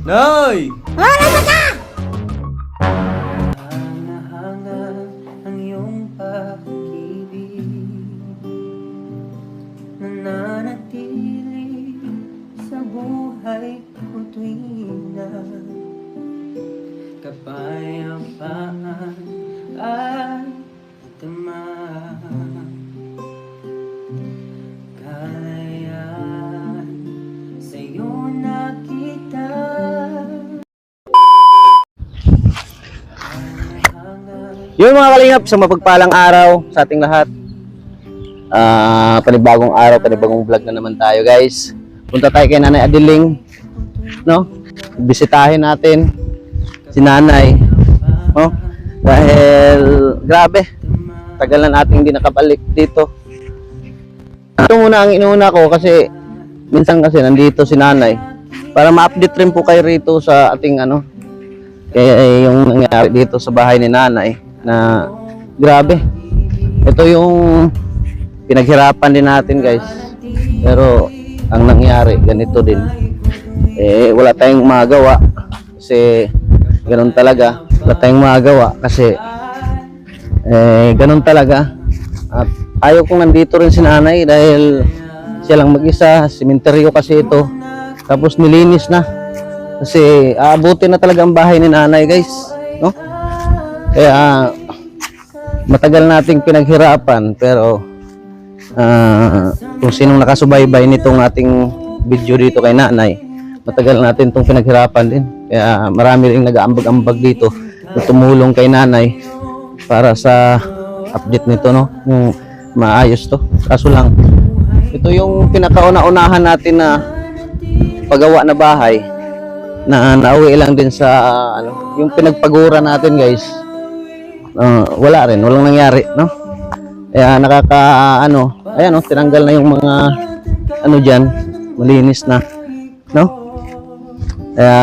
Nay! Wala ba ka? Hanga-hanga ang iyong pag-ibig, nananatili sa buhay ko tuwing na kapayapaan ay tama. Kalayaan sa'yo nakita. Yun mga kalingap, sa mapagpalang araw sa ating lahat. Panibagong araw, panibagong vlog na naman tayo guys. Punta tayo kay Nanay Adiling, no? Bisitahin natin si Nanay, no? Dahil grabe, tagal na natin hindi nakabalik dito. Ito muna ang inuuna ko kasi minsan kasi nandito si Nanay para ma-update rin po kayo rito sa ating kaya yung nangyari dito sa bahay ni Nanay na grabe. Ito yung pinaghirapan din natin guys, pero ang nangyari ganito din. Wala tayong magawa kasi ganun talaga. Wala tayong magawa kasi ganun talaga. At ayaw kong nandito rin si Nanay dahil siya lang mag-isa. Sementeryo kasi ito, tapos nilinis na kasi aabutin na talaga ang bahay ni Nanay guys, no? Kaya matagal nating pinaghirapan, pero kung sinong nakasubaybay nitong ating video dito kay Nanay, matagal natin itong pinaghirapan din. Kaya marami ring nag-aambag-ambag dito na tumulong kay Nanay para sa update nito, no? Yung maayos to. Kaso lang, ito yung pinakauna-unahan natin na paggawa na bahay na nauwi lang din sa yung pinagpagura natin guys. Wala rin, walang nangyari, no? Kaya ayan, tinanggal na yung mga diyan, malinis na, no? Kaya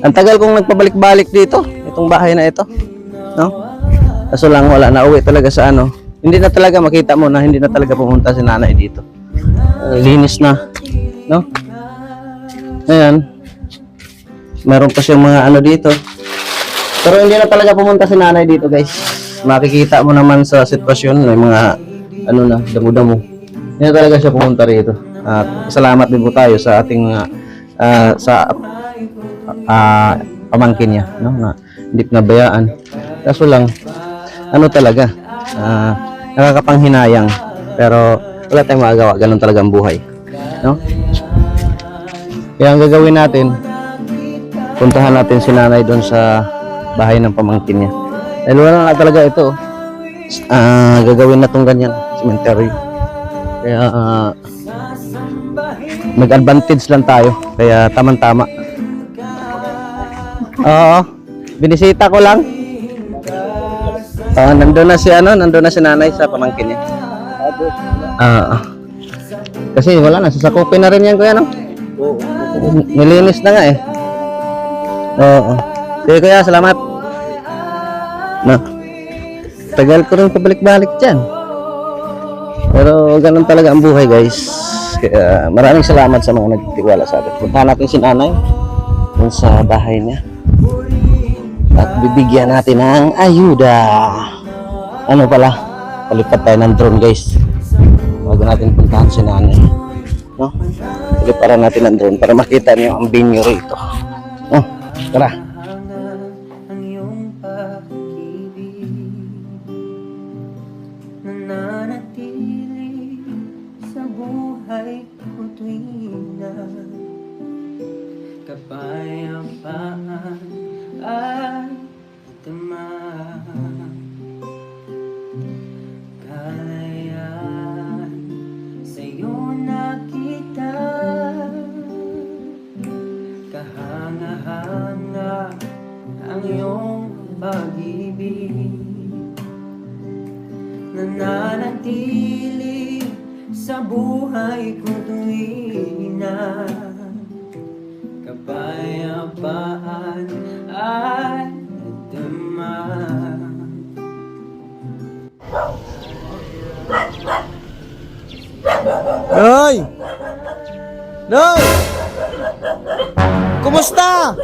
ang tagal kong nagpabalik-balik dito, itong bahay na ito, no? Kaso lang wala, nauwi talaga sa hindi na talaga makita mo na hindi na talaga pumunta si Nanay dito. Linis na, no? Ayan, meron pa siyang mga dito. Pero hindi na talaga pumunta si Nanay dito guys. Makikita mo naman sa sitwasyon, may mga na, damo-damo. Hindi na talaga siya pumunta rito. At salamat din po tayo sa ating pamangkin niya, no? Na hindi pinabayaan. Kaso lang talaga, nakakapanghinayang, pero wala tayong magagawa, ganun talaga ang buhay, no? Kaya ang gagawin natin, puntahan natin si Nanay doon sa bahay ng pamangkin niya. Dahil wala na talaga ito. Gagawin na itong ganyan, cemetery. Kaya mag-advantage lang tayo. Kaya tamang-tama. Oo, binisita ko lang. Nandun na si Nanay sa pamangkin niya. Kasi wala na, sasakupin na rin yan kuya, no? Nilinis na nga eh. Oo. Sige kuya, salamat. No. Tagal ko rin pabalik-balik dyan. Pero ganun talaga ang buhay guys. Kaya maraming salamat sa mga nagtitiwala sa atin. Puntahan natin si Nanay dun sa bahay niya. At bibigyan natin ng ayuda. Palipat tayo ng drone guys. Bago natin puntahan si Nanay, no? Paliparan natin ng drone para makita niyo ang venue rito. Tara. Ang iyong pag-ibig, nananatili sa buhay ko tuwing na kapayapaan ay tama. Kalayaan sa'yo nakita. Kahanga-hanga ang iyong pag-ibig, nananatili sa buhay ko tuwing na kapayapaan ay tama. Nay! Nay! Kumusta?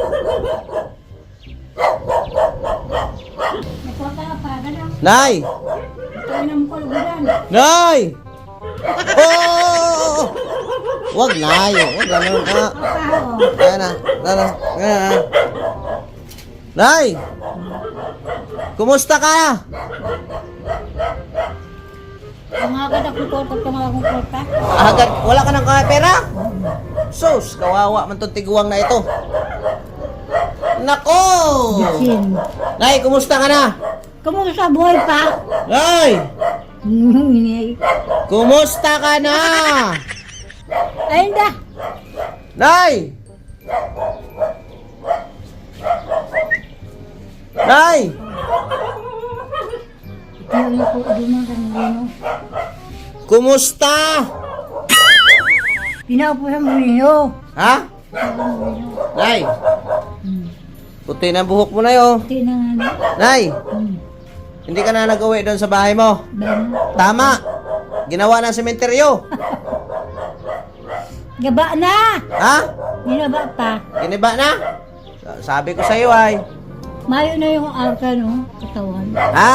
Nay! Nay! Oh! Wag, Nay. Wag, ganun. Ayan na. Ayan na. Nay! Kumusta ka? Agad akong kwarta, akong kwarta. Agad, wala ka ng pera? Sus, kawawa man tong tiguang na ito. Nako! Sin. Nay, kumusta ka na? Kumusta buhay pa? Nay! Kumusta ka na? Ayun da. Nay! Nay! Hindi ko dumagan. Kumusta? Pinapusan mo ninyo. Ha? Nay! Puti na buhok mo na yun. Hindi na nga. Nay! Hindi ka na nag-uwi doon sa bahay mo. Tama! Ginawa ng sementeryo. Gaba na! Ha? Ginaba pa. Giniba na? Sabi ko sa iyo ay. Mayo na yung alka, no? Katawan. Ha?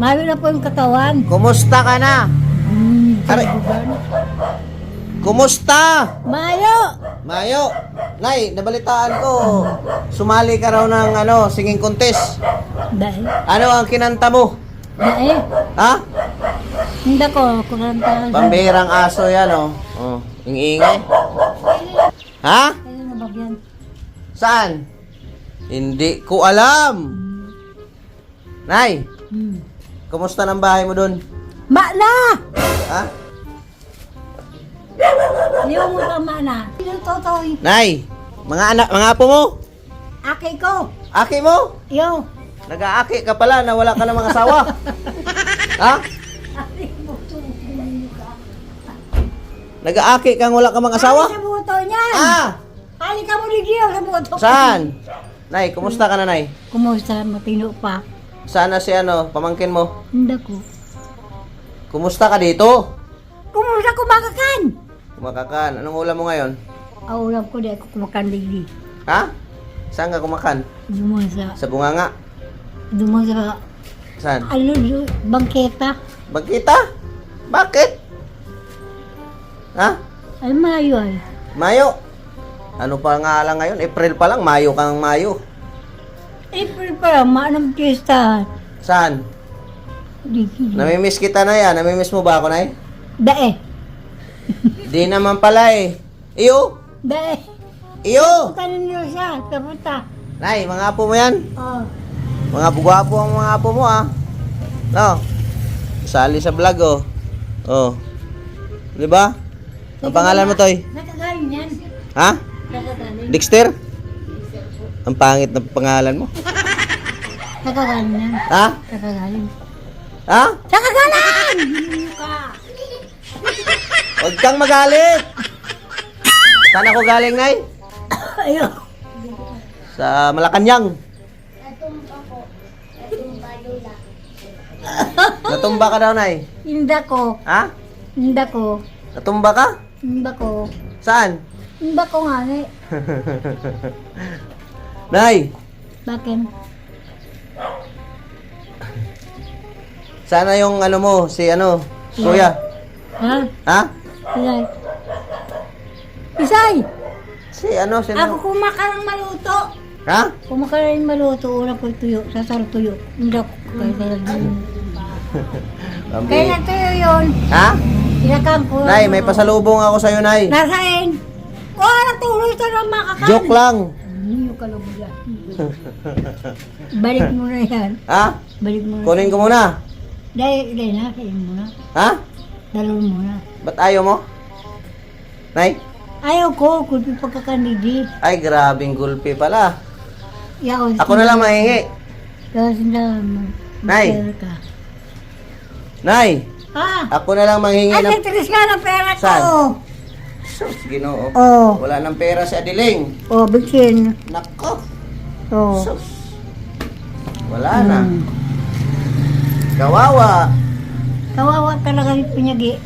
Mayo na po yung katawan. Kumusta ka na? Aray. Kumusta? Mayo! Mayo. Nay, nabalitaan ko. Sumali ka raw ng singing contest. Dahil. Ano ang kinanta mo? Dahil. Ha? Hindi ko. Kuranta. Pambihirang aso yan, oh. Oh, ingay. Ha? Ayun na bagyan. Saan? Hindi ko alam. Nay, kumusta ng bahay mo doon? Ma na! Ha? Yung mo tama na. Yung totoo. Nay, mga apo mo? Aki ko. Aki mo? Yo. Nag-aaki ka pala na wala ka ng mga asawa. Ha? Nag-aaki kang wala ka mga asawa? Sa buto niyan. Ah! Ali ka mo ligyo sa buto. Saan? Nay, kumusta ka na, Nay? Kumusta? Matino pa. Sana si pamangkin mo. Hindi ko. Kumusta ka dito? Kumusta kumakakan? Kumakakan. Anong ulam mo ngayon? Ulam ko di ako kumakan ligdi. Ha? Saan ka kumakan? Dumang sa... Sa bunganga? Dumang sa... Saan? Bangketa. Bagkita? Bakit? Ha? Ay, Mayo ay. Mayo? Ano pa nga lang ngayon? April pa lang, Mayo kang Mayo. April pa lang, maanong pista. Saan? Namimiss kita na yan. Namimiss mo ba ako, Nay? Dae. Di naman pala eh. Iyo? Dae. Iyo! Kanin nyo siya, kapunta. Nay, mga apo mo yan? Oh. Mga bugwapo ang mga apo mo, ah. No? Sali sa vlog, oh. Oh. Di ba? Ang pangalan mo, Toy? Nakagaling yan. Ha? Nakagaling. Dexter? Ang pangit na pangalan mo. Nakagaling yan. Ha? Nakagaling. Ha? Nakagaling! Hindi ka. Huwag kang magalit! Saan ako galing, Nay? Ayun. Sa Malacanang. Natumba ka daw, Nay. Hindi ko. Ha? Hindi ko. Natumba ka? Hindi ko. Saan? Hindi ko nga eh. Nay, Bakit? sana yung mo, si kuya. Ha? Ha? Isay. Isay! Si si Ako kumakarang maluto. Ha? Kumakarang maluto. Una ko tuyo. Sasaro tuyo. Hindi ko. Kaya tuyo yun. Ha? Inakang ko. Nay, may pasalubong ako sa'yo, Nay. Nasaan? Wala tuloy ito na makakan. Joke lang. Hindi ka lumula. Balik mo na yan. Ha? Balik mo na. Kunin ko muna. Dahil na. Kain mo na. Ha? Dalawin mo na. Ba't ayaw mo? Nay? Ayaw ko. Kulpi pagkakandidi. Ay, grabing gulpi pala. Yaw. Ako na lang mahingi. Kasi na. Nay. Ka. Nay, Ah! ako na lang manghingi Ay, ng... nagtiris ka ng pera ko. Saan? Sus, Ginoo. Oh. Wala ng pera si Adiling. Oh, bikin. Nako. Oh. Sus. Wala na. Kawawa. Kawawa talaga yung pinyagi.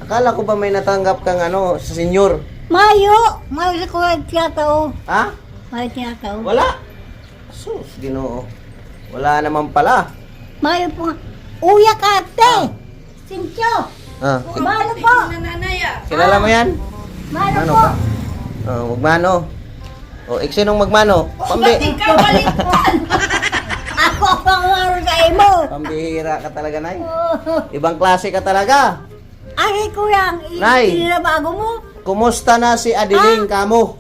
Akala ko ba may natanggap kang sa senyor? Mayo! Mayo sa kuya tiyatao. Ha? Mayo tiyatao. Wala. Sus, Ginoo. Wala naman pala. Mayo po nga. Uya kate! Sincho! Ah, Mano po! kilala mo yan? Mano Mano po! ka? Oh, magmano. O, sinong magmano? Ako ang maro sa imo! Pambihira ka talaga, Nay. Ibang klase ka talaga. Ay, kuya, Nay. bago mo? Kumusta na si Adiling kamo?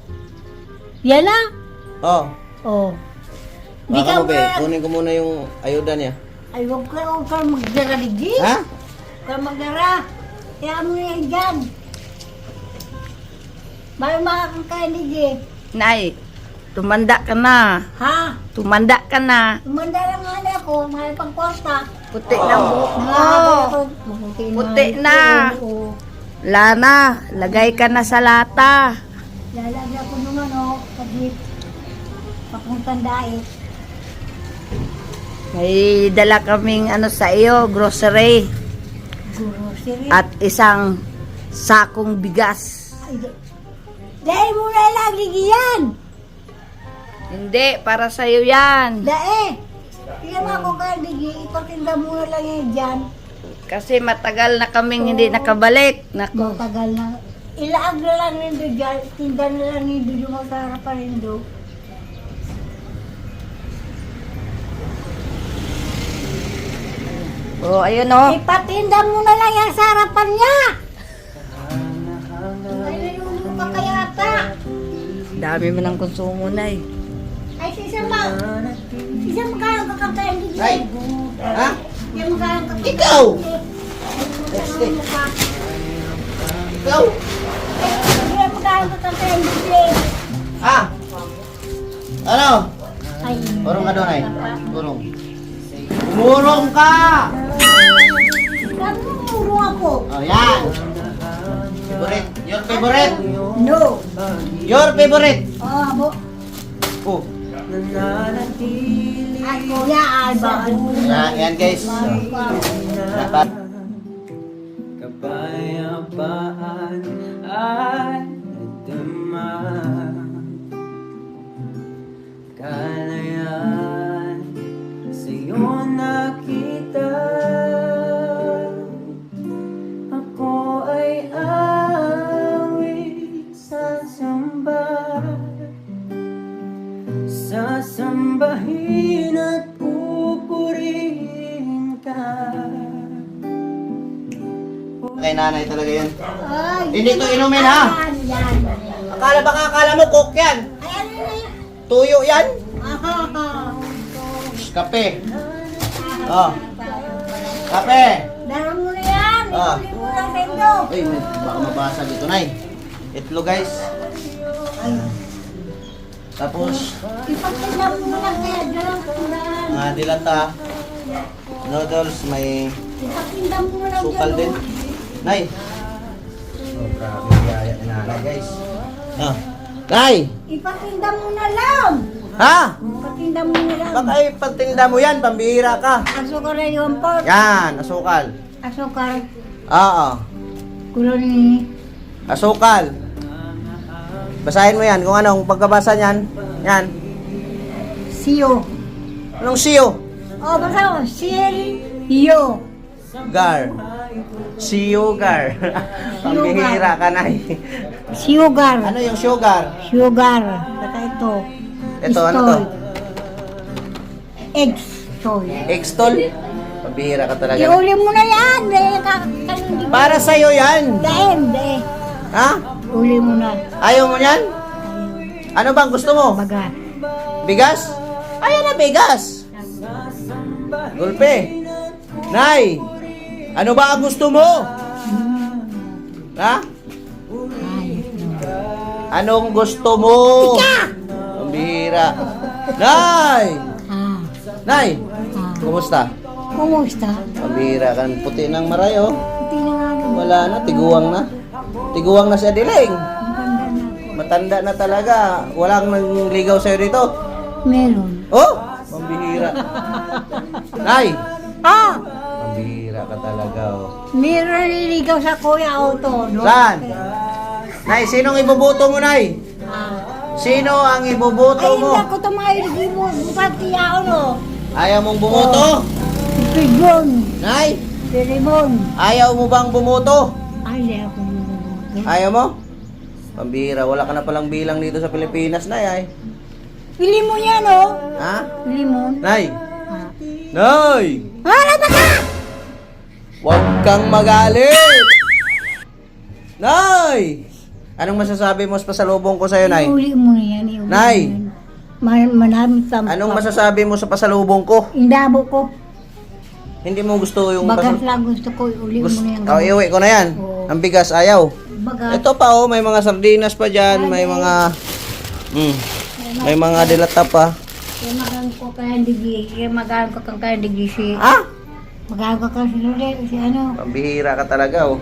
Yan na? Oh, Oh. Di baka ka mo, be. ba- Kunin ko muna yung ayuda niya. Ay, huwag ka magdara ligi. Ha? Huwag ka magdara. Kaya mo yan dyan. Bayo makakakain ligi. Nay, tumanda ka na. Ha? Tumanda ka na. Umanda lang nga na ako, mahal pang kwarta. Puti na buhok mo. Nangahabol ako. Puti na. Oo. Lana, lagay ka na sa lata. Lalagyan ko nung ano, pagit. Papuntang dait. May dala kaming ano sa iyo, grocery. Grocery. At isang sakong bigas. Ay, dahil mo na lang ligi yan. Hindi, para sa iyo yan. Dae. Hindi mo ako kaya ligi. Ipatinda mo na lang yan dyan. Kasi matagal na kaming hindi nakabalik. Naku, Matagal na. Ilaag na lang nindo dyan. Tinda na lang nindo yung sa harapan nindo. oh, ayun oh. Ipatinda mo na lang yan sa harapan niya. Ay, nalulung ka kaya ata. Dami mo ng konsumo, Nay. Ay, sisa magkano kakakain dito? Ay. Ha? Sisa magkano kakakain? Ikaw! Este. Ikaw! Sisa magkano kakakain dito? Ha? Ano? Ay. Burong ka doon, Nay. Burong. Burong ka! Namumuro ako. Oh, yan. Favorite. Your favorite. No. Your favorite. Oh, abo. Oh. Ay, kuya, Alba. Yan guys. Dapat. Kapayapaan ay nadama. Kalayaan sa'yo nakita. Ako ay awit sasamba. Sasambahin at pupurihin ka. Kay nanay talaga yan. Ay. Hindi to inumin, ha? Yan. Akala mo coke yan. Ay, ano na yan? Tuyo yan. Ah, Kape. Oh. Kape. daro mo na yan. Ah. Ipuli mo lang sendo. Ay, baka mabasag ito, Nay. Itlog, guys. Tapos, Ipagtinda mo na lang kaya dyan. Kulaan. dilata. Noodles, may Ipagtinda mo na lang sukal dyan. din. Nay. Oh, grabe yaya ni nanay, guys. Ah. Nay! Ipagtinda mo na lang. Ha? Ipagtinda mo na lang. Baka ipagtinda mo yan, pambihira ka. Asukar na yung pork. Yan, asukal. Asukar. Oo. Kulo ni. Asukal. Basahin mo yan kung anong pagkabasa niyan. Yan. Siyo. Anong siyo? Oh, basta mo. Siyo. Gar. Siyugar. Pambihira ka na eh. Sugar. Ano yung sugar? Sugar. Basta ito. Ito, ano to? Eggs. Toy. Extol? Pambihira ka talaga. Iuli mo na yan. Para sa'yo yan. Daem, daem. Ha? Uli mo na. Ayaw mo yan? Ano bang gusto mo? Baga. Bigas? Ayan na bigas. Gulpe. Nay, ano ba ang gusto mo? Ha? Anong gusto mo? Pambihira. Nay! Ah. Nay! Ah. Kumusta? Kumusta? Pambihira ka. Puti ng maray, oh. Hindi na nga naman. Wala na, tiguang na. Tiguang na si Adiling. Ang ganda na ako. Matanda na talaga. Walang nangligaw sa'yo dito. Meron. Oh! Pambihira. Nay! Ah! Pambihira ka talaga, oh. Meron nililigaw sa Kuya Auto. No? Saan? Nay, sinong iboboto mo, Nay? Sino ang iboboto Ay, mo? hindi ako tumayo. Hindi mo. Pati ako, no? Ayaw mong bumoto? Pigon. Nay, Pirimon. ayaw mo bang bumoto? Ay, hindi ako bumubuto. Ayaw mo? Pambira, wala ka na palang bilang dito sa Pilipinas, Nay, ay. Pili mo yan, no? Ha? Pili mo. Nay! Ah. Nay! Hala ba ka? Huwag kang magalit! Nay! Anong masasabi mo sa pasalubong ko sa'yo, Nay? Iuli mo na yan. Iuli Nay! mo yan. Manamit sa Anong masasabi mo sa pasalubong ko? Indabo ko. Hindi mo gusto yung Bagas lang gusto ko. Iuli mo na yan. Oh, iuwi ko na yan. Oo. Ang bigas, ayaw. Bagas. Ito pa, oh, may mga sardinas pa dyan, may mga... may mga dilata pa. Kaya magang ko kaya hindi. Kaya magang ko kang kaya hindi si... Ah! Magang ko kang si ano. Pambihira ka talaga, oh.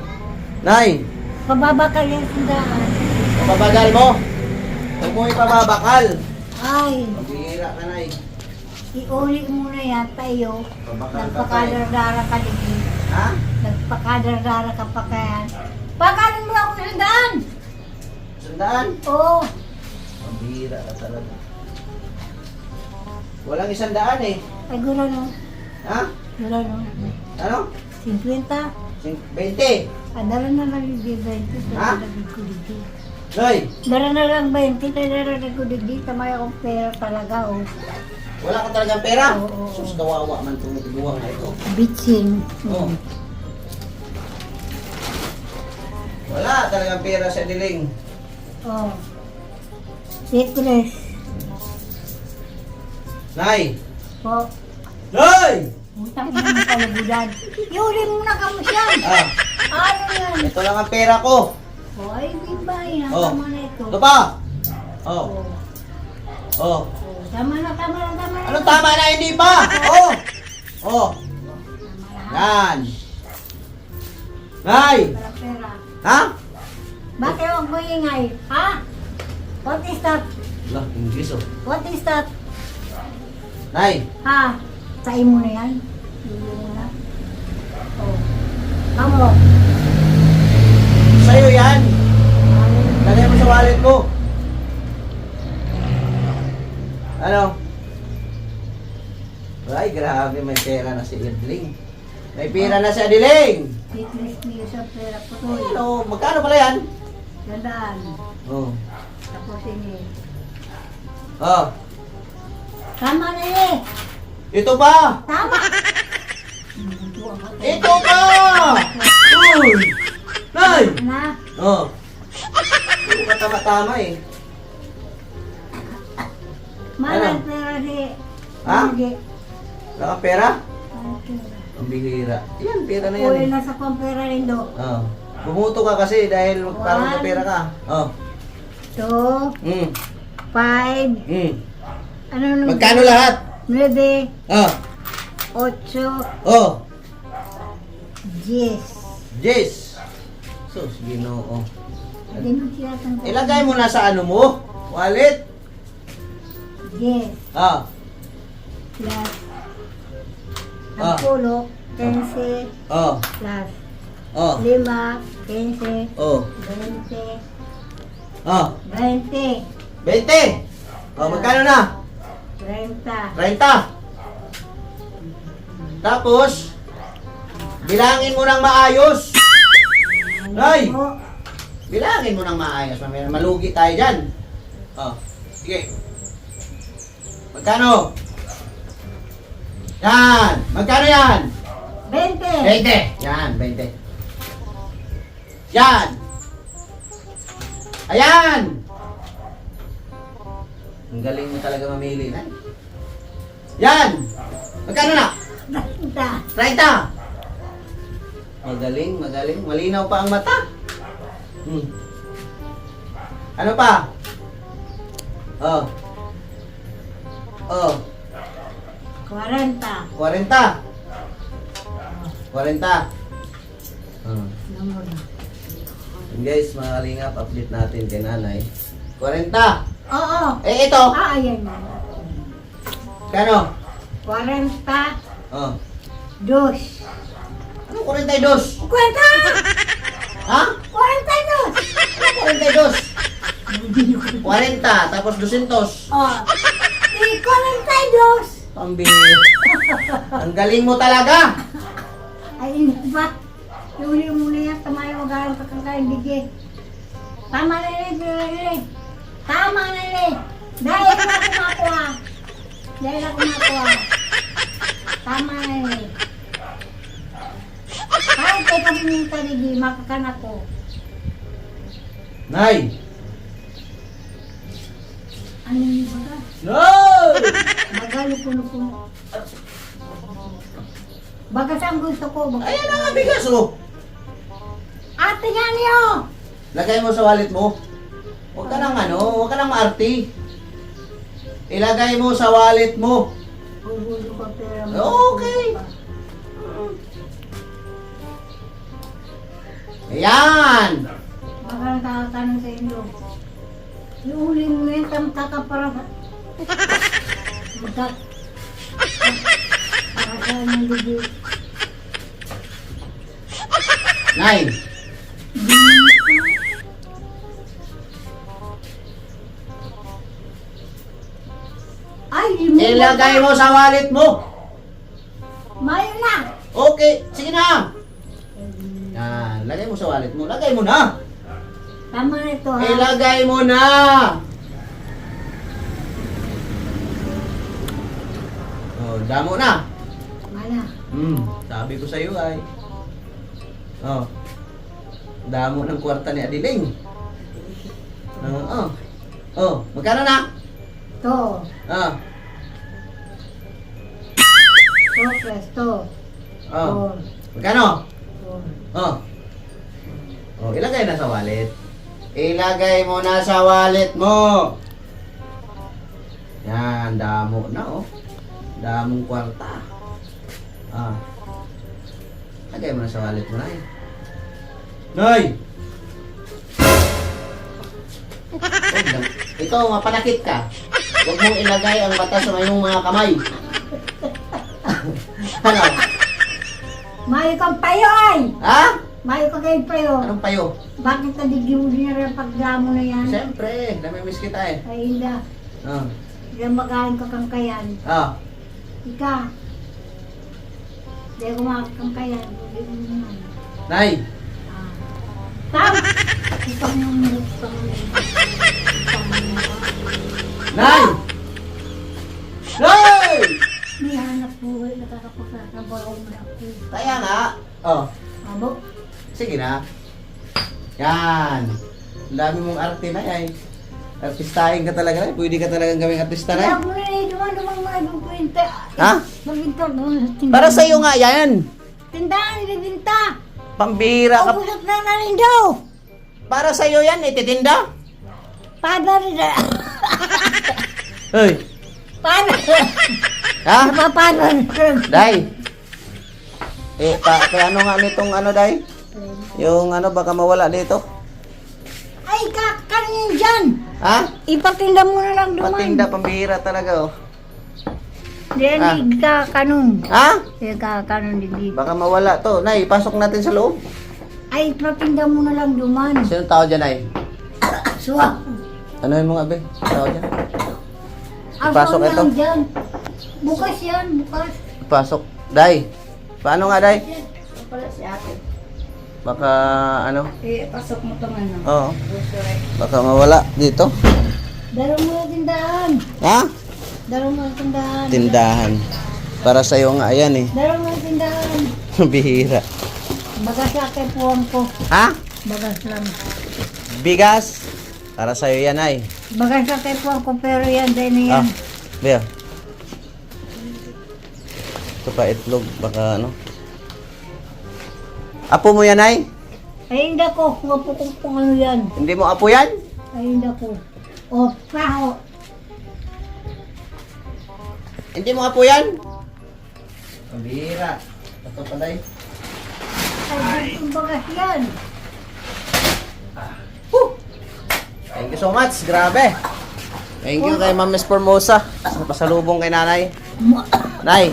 Nay! Pababa ka yan sa daan. Pabagal mo! Huwag mo ipababakal! Ay, Pambihira ka, Nay. iuli mo na yan tayo. Babakal ka pa, eh. Nagpakadardara ka din. Ha? Nagpakadardara ka pa kaya. Pagkain mo ako sa daan. Sandaan? Oo. Pambihira ka talaga. Walang 100 eh. Ay, gula no. Ha? Gula no. Ano? 50. 20. Dara na lang yung 20. Ha? Dara ko dito. Noy! Dara na lang 20. Dara ko dito. Tamay akong pera talaga. Oh. Wala ka talagang pera? Oo. Sus, kawawa man tumutulungan na ito. Bitsin. Oh. Wala talagang pera sa diling. Oh. Citrus. Nay! Po. Nay! Utang ina ng kalugudan. Iuli mo na kamo siya. Ah, Ano yan? ito lang ang pera ko. Oh, ay, bibay. Oh. Tama na ito. Ito pa! Oh. Oh. Oh. Tama na, tama na, tama na. Anong tama na hindi pa? Oh! Oh. Yan. Nay! Pera. Ha? Bakit huwag mo ingay? Ha? What is that? Lah, English oh. What is that? Nay! Ha? Sain mo na yan? Iuli mo na. Oh. Kamo. Sa'yo yan. Lagay mo sa wallet mo. Ano? Ay, grabe, may pera na si Idling. May pera na si Adiling. Citrus niyo sa pera ko to. Ano, magkano pala yan? Gandaan. Oh. Tapos ini. Oh. Tama na eh. Ito pa! Tama. Ito pa! Uy! Nay! Na. Oh. Hindi ka tama-tama eh. Mahal Ano? pera si... Ha? Hindi. Wala kang pera? Mahal pera. Ang bihira. Yan, pera na yan. Uy, nasa pampera rin do. Oh. Bumuto ka kasi dahil parang may pera ka. Oh. 2, 5, ano nung... Magkano lahat? 9, Oh. 8, Oh. 10. Yes. Sus, Ginoo. Hindi mo siya tanggap. Ilagay mo na sa ano mo? Wallet? 10 Ah. plus Ah. 10, 15 Oh. plus Oh. 5, 15, Oh. 20, Oh. 20, 20. Oh, magkano na? 30. 30. Tapos, bilangin mo ng maayos. Nay! Oh, Bilangin mo ng maayos. Mamaya malugi tayo dyan. Oh. Sige. Magkano? Yan. Magkano yan? 20. 20. Yan, 20. Yan. Ayan. Ang galing mo talaga mamili, Nay. Yan. Magkano na? 30. 30. Magaling, magaling. Malinaw pa ang mata. Ano pa? Oh. Oh. 40. 40. 40. Ano na? Guys, mga kalingap, update natin kay nanay. 40. Oo. Eh, ito. Ah, ayan na. Kano? 40. Oh. Dos. Ano 42? 40! Ha? 42! 42. 40, tapos 200. Oh. Ikaw lang tayo, Diyos. Pambihira. Ang galing mo talaga. Ay, hindi ba? Huli mo na yan, tamayo magalang ka kang kain bigay. Tama na rin. Tama na rin. Dahil ako makuha. Tama na rin. Kahit kayo kami ng taligi, makakanak ko. Nay! Ano yung baga? No! Bagalo puno-puno. Baga saan gusto ko? Baga. Ayan ang bigas, oh. Ate nga niyo! Lagay mo sa wallet mo. Huwag ka nang maarti. Ilagay mo sa wallet mo. Gugulo ka pera mo. Okay. Ayan! Baka nakakatanong sa inyo. Iuli mo yan, tamtaka para sa... Baka saan yung ligi. Nay! Ay, di mo Ilagay mo sa wallet mo. Mayo na! Okay, sige na. Yan, lagay mo sa wallet mo. Lagay mo na. Tama na ito ha. Ilagay mo na. Oh, damo na. Mana? Sabi ko sa iyo ay. Oh. Damo ng kwarta ni Adiling. Oh, magkano na? To. Ah. To plus to. Oh. Magkano? To. Oh. Oh, ilagay na sa wallet. Ilagay mo na sa wallet mo. Yan, damo na oh. Damong kwarta. Ah. Lagay mo na sa wallet mo, Nay. Nay! Huwag lang. Ikaw, mapanakit ka. Huwag mong ilagay ang mata sa iyong mga kamay. Ano? Mayo kang payo ay! Ha? Mayo ka kayo payo. Anong payo? Bakit nadigyo niya rin pagdamo na yan? Siyempre, namimiss kita eh. Ay, hindi. Ah. Hindi magaling ka kang kayan. Ah. Ika. Hindi ako makakangkayan. Hindi mo naman. Nay! Tam! Ikaw yung Nay! Nay! may hanap buhay nakakapagkakabaw mo na ako. Kaya nga. Oh, Abo? sige na. Yan. Ang dami mong arte na ay. Artistahin ka talaga na. Pwede ka talagang gawing artista Kaya na. mo na eh, duman mga nagpinta. Ha? Magbinta mo sa tindahan. Para sa iyo nga yan. Tindahan, nagbinta. Pambira ka. Pagusap na rin daw. Para sa iyo yan, ititinda. Paano rin na? Hoy. Paano? Ha? Paano rin? Day. Kaya ano nga nitong ano, Day? Yung ano, baka mawala dito. Ay, kakanin dyan. Ha? Ipatinda mo na lang duman. Patinda, pambira talaga, oh. Hindi kakanon. Ha? Hindi kakanon hindi. Baka mawala to. Nay, pasok natin sa loob. Ay, ipatinda mo na lang duman. Sinong tao dyan, Nay? Suwa. Ano yung mga abe? Tao dyan? Ang Pasok lang ito. dyan. Bukas yan, bukas. Pasok. Day. Paano nga, Day? Pala si ate. Baka, ano? Pasok mo itong ano. Oo. Baka mawala dito. Daro mo na tindahan. Ha? Daro mo na tindahan. Tindahan. Para sa'yo nga, ayan eh. Daro mo na tindahan. Bihira. Bagas sa akin puwang ko. Ha? Bagas lang. Bigas. Para sa'yo yan, ay. Bagas sa akin puwang ko pero yan, dahil na yan. Bea. Ito pa itlog. Baka ano. Apo mo yan, ay? Ay, hindi ko. Wapo kung ano yan. Hindi mo apo yan? Ay, hindi ko. O, paho. Hindi mo apo yan? Bihira. Ito pa, Day. Ay, yung bagas yan. Thank you so much. Grabe. Thank you kay Ma'am Miss Formosa. Sa pasalubong kay nanay. Nay.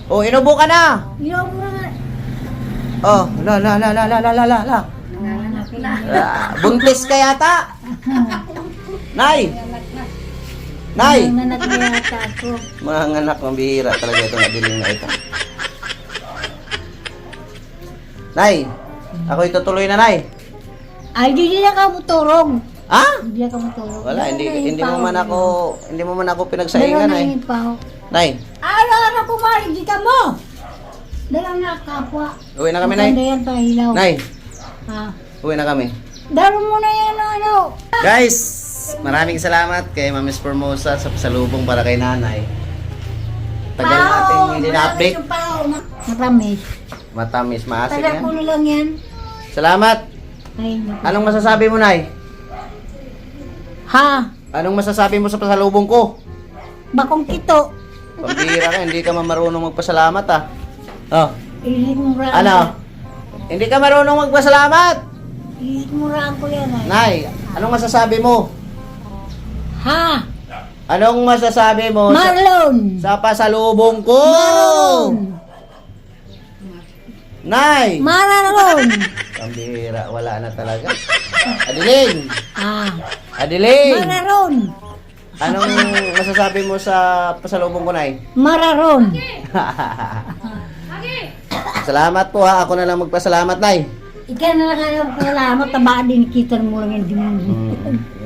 Oh, inubo ka na. Yung mga... Oh, la. Nanganganak Buntis ka yata. Nay! Nay! Nanganak na yata ako. Mga anak, mambihira talaga itong Adiling na ito. Nay! Ako itutuloy na, Nay. Ay, di na ka muturog. Ha? Hindi na ka muturog. Wala, hindi mo man ako pinagsaingan, Nay. Nay, Ano kumari, di ka mo. Dalang na kapwa. uwi na kami, Nay. Maganda yan, pahilaw. Nay, Ha. uwi na kami. Daro mo na yan, ano. Guys, maraming salamat kay Ma'am Formosa sa pasalubong para kay Nanay. Tagal natin hindi na-update. Matamis. Matamis, maasim Taga ko yan. na lang yan. Salamat. Ay, naku. Anong masasabi mo, Nay? Ha? Anong masasabi mo sa pasalubong ko? Bakong kito. Pambihira ka, hindi ka marunong magpasalamat ah. Oh, Ilit mo raan. ano? Hindi ka marunong magpasalamat. Ilit mo raan ko yan, ay. Nay, anong masasabi mo? Ha? Anong masasabi mo Marlon. sa pasalubong ko? Marlon. Nay! Marlon. Pambihira, wala na talaga. Adiling! Ah. Adiling! Mararon. Anong masasabi mo sa pasalubong ko, Nay? Mararon. Salamat po ha, ako na lang magpasalamat, Nay. Ikaw na lang ang salamat. Taba din kita mo lang yung dimundo.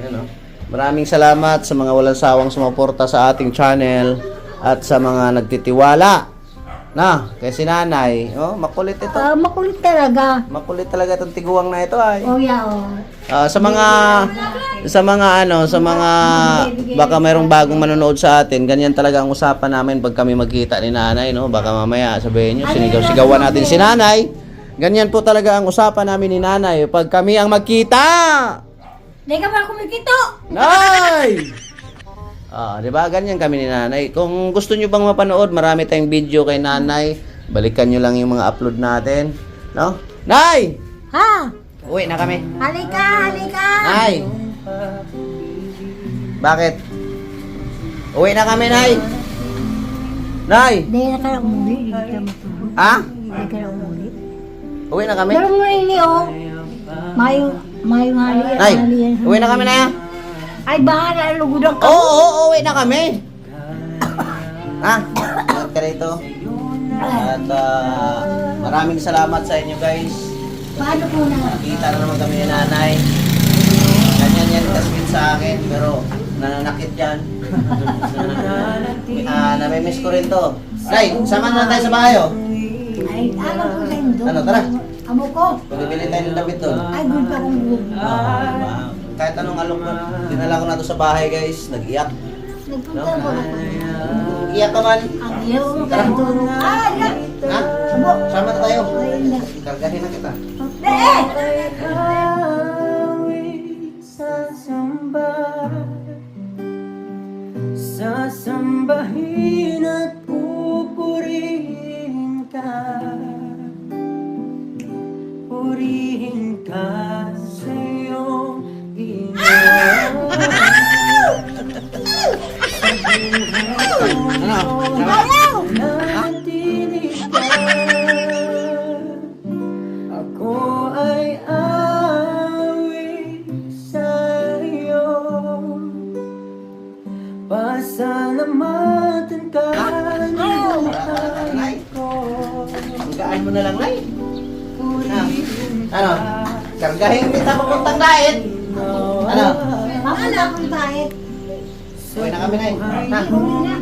Yan, oh. Maraming salamat sa mga walang sawang sumuporta sa ating channel at sa mga nagtitiwala. Na, kay si Nanay, oh, makulit ito. Makulit talaga. Makulit talaga itong tiguang na ito ay. Oh, yeah, oh. Sa mga baka mayroong bagong manonood sa atin, ganyan talaga ang usapan namin pag kami magkita ni Nanay, no? Baka mamaya sabihin niyo sinigaw-sigawan natin si Nanay. Ganyan po talaga ang usapan namin ni Nanay pag kami ang magkita. Di ka ba kumikito? Nay! Di ba? Ganyan kami ni Nanay. Kung gusto nyo bang mapanood, marami tayong video kay Nanay. Balikan nyo lang yung mga upload natin. No? Nay! Ha? Uwi na kami. Halika, halika. Nay! Bakit? Uwi na kami, Nay! Nay! Di na ka na umuli. Di ka matulog. Ha? Di ka na umuli. Uwi na kami? Pero mo ini, oh. Mayo hali. Nay! Uwi na kami, Nay! Ay, bahala. Lugudang ka. Oo, uwi na kami! Ha? Ingat ka rito. At maraming salamat sa inyo, guys. Paano po na? Kita na naman kami ni Nanay. Ganyan yan kaswit sa akin, pero nananakit yan. Namimiss ko rin to. Nay, sama na tayo sa bahay, oh. Ay, alam ko sa inyo. Ano, tara. Amo ko. Bibili tayo ng damit doon. Ay, good pa kong good. Kahit anong alok ko, dinala ko na to sa bahay, guys. Nag-iyak. Nagpunta mo. Iyak ka man. Ang iyo mo kayo tulong. Ah, yan. Ha? Amo. Sama na tayo. Ayun na. Kargahin na kita. Sasambahin at pupurihin ka. Purihin ka sa iyong ginawa. Ayaw! Nanatili ka. Ako ay awi sa iyo. Pasalamatan ka ng buhay ko. Hanggaan mo na lang, Nay. Ano? Kargahin kita papuntang diet. Ano? Paano akong diet? Uwi na kami, Nay. Ha?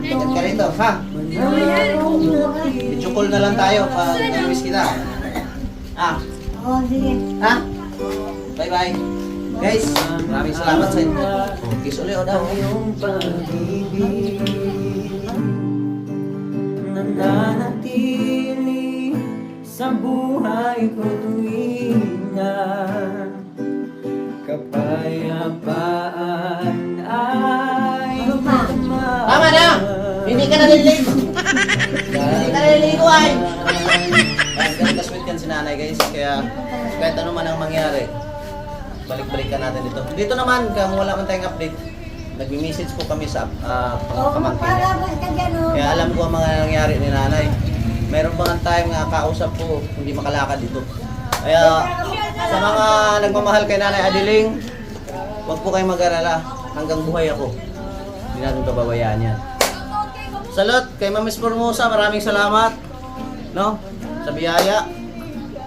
Ingat ka rito, ha? Video call na lang tayo pag namiss kita. Ha? Oo, sige. Ha? Bye-bye. Guys, maraming salamat sa inyo. Kiss ulit, o daw. Iyong pag-ibig nananatili sa buhay ko tuwing na kapayapaan ay Tama na! Hindi ka naliligo. Hindi ka naliligo, ay! Ganun ka-sweet yan si Nanay, guys. Kaya kahit ano man ang mangyari, balik-balikan natin dito. Dito naman, kung wala man tayong update, nagmi-message po kami sa Oo, pamangkin niya. magpalabas ka dyan, oh. Kaya alam ko ang mga nangyari ni Nanay. Meron pa nga time nga kausap ko, hindi makalakad dito. Kaya sa mga nagmamahal kay Nanay Adiling, huwag po kayong mag-alala. Hanggang buhay ako. Hindi natin pababayaan yan. Salot kay Ma'am Miss Formosa, maraming salamat. No? Sa biyaya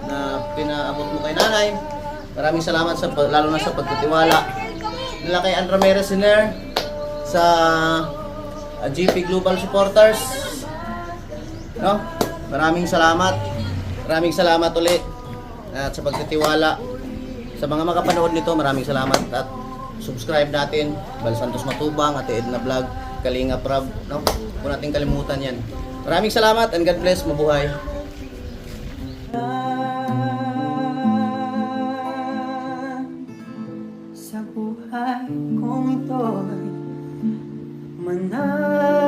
na pinaabot mo kay Nanay. Maraming salamat sa lalo na sa pagtitiwala nila kay Ann Ramirez Siner sa GP Global Supporters. No? Maraming salamat. Maraming salamat ulit. At sa pagtitiwala sa mga makapanood nito, maraming salamat at subscribe natin Bal Santos Matubang, Ate Edna Vlog, Kalinga Prab, no? Huwag nating kalimutan yan. Maraming salamat and God bless, mabuhay. Sa buhay kong ito'y manal